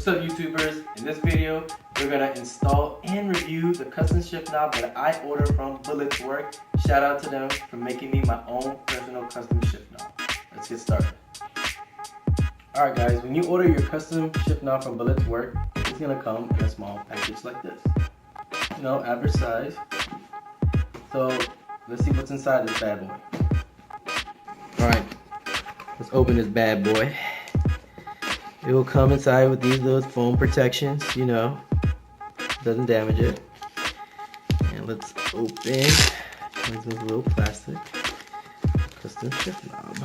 What's up, YouTubers? In this video, we're gonna install and review the custom shift knob that I ordered from Billetworkz. Shout out to them for making me my own personal custom shift knob. Let's get started. Alright guys, when you order your custom shift knob from Billetworkz, it's gonna come in a small package like this. You know, average size. So let's see what's inside this bad boy. Alright, let's open this bad boy. It will come inside with these little foam protections, you know, doesn't damage it. And let's open this little plastic custom shift knob.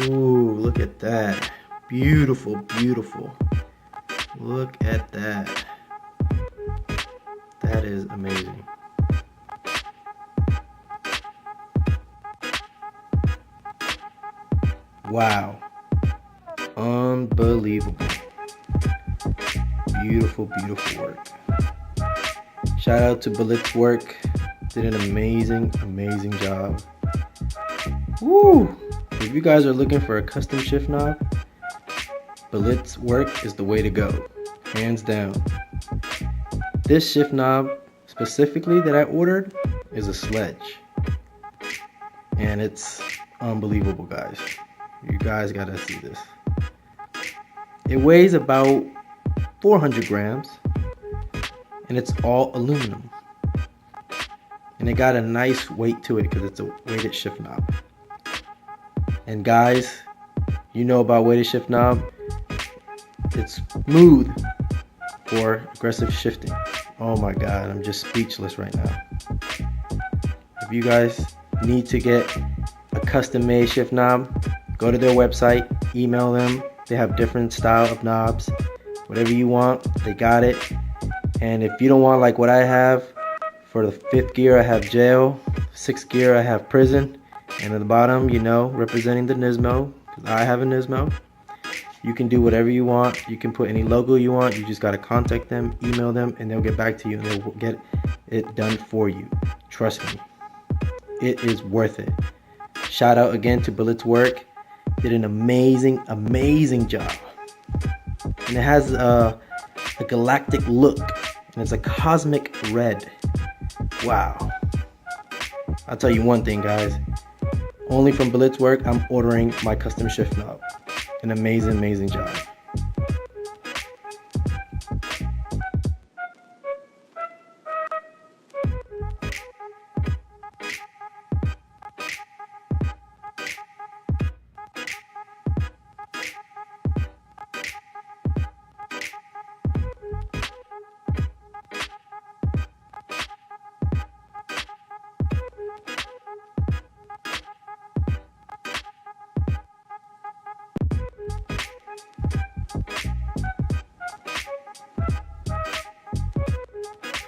Ooh, look at that. Beautiful, beautiful. Look at that. That is amazing. Wow. Unbelievable. Beautiful, beautiful work. Shout out to Billetworkz. Did an amazing, amazing job. Woo! If you guys are looking for a custom shift knob, Billetworkz is the way to go. Hands down. This shift knob specifically that I ordered is a Sledge. And it's unbelievable, guys. You guys gotta see this. It weighs about 400 grams and it's all aluminum. And it got a nice weight to it because it's a weighted shift knob. And guys, you know about weighted shift knob. It's smooth for aggressive shifting. Oh my God, I'm just speechless right now. If you guys need to get a custom made shift knob, go to their website, email them. They have different style of knobs. Whatever you want, they got it. And if you don't want like what I have, for the 5th gear I have jail, 6th gear I have prison, and at the bottom, you know, representing the Nismo, because I have a Nismo. You can do whatever you want. You can put any logo you want. You just gotta contact them, email them, and they'll get back to you and they'll get it done for you. Trust me, it is worth it. Shout out again to Billetworkz. Did an amazing, amazing job. And it has a galactic look. And it's a cosmic red. Wow. I'll tell you one thing, guys. Only from Billetworkz, I'm ordering my custom shift knob. An amazing, amazing job.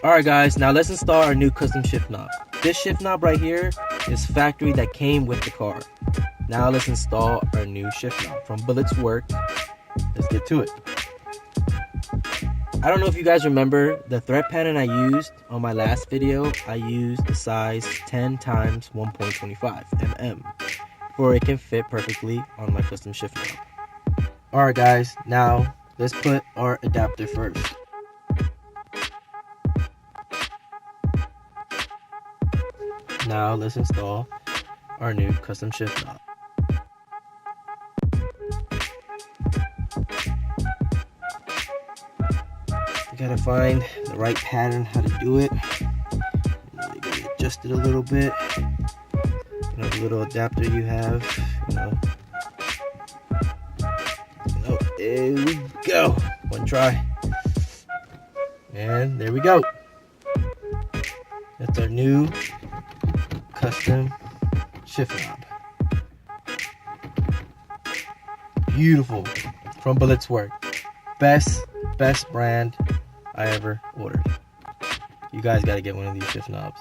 Alright guys, now let's install our new custom shift knob. This shift knob right here is factory that came with the car. Now let's install our new shift knob from Billetworkz. Let's get to it. I don't know if you guys remember the thread pattern I used on my last video. I used the size 10 times 1.25 mm for it can fit perfectly on my custom shift knob. Alright guys, now let's put our adapter first. Now let's install our new custom shift knob. You gotta find the right pattern, how to do it. You gotta adjust it a little bit. You know, the little adapter you have, you know. There we go. One try. And there we go. That's our new custom shift knob. Beautiful. From Billetworkz. Best brand I ever ordered. You guys gotta get one of these shift knobs.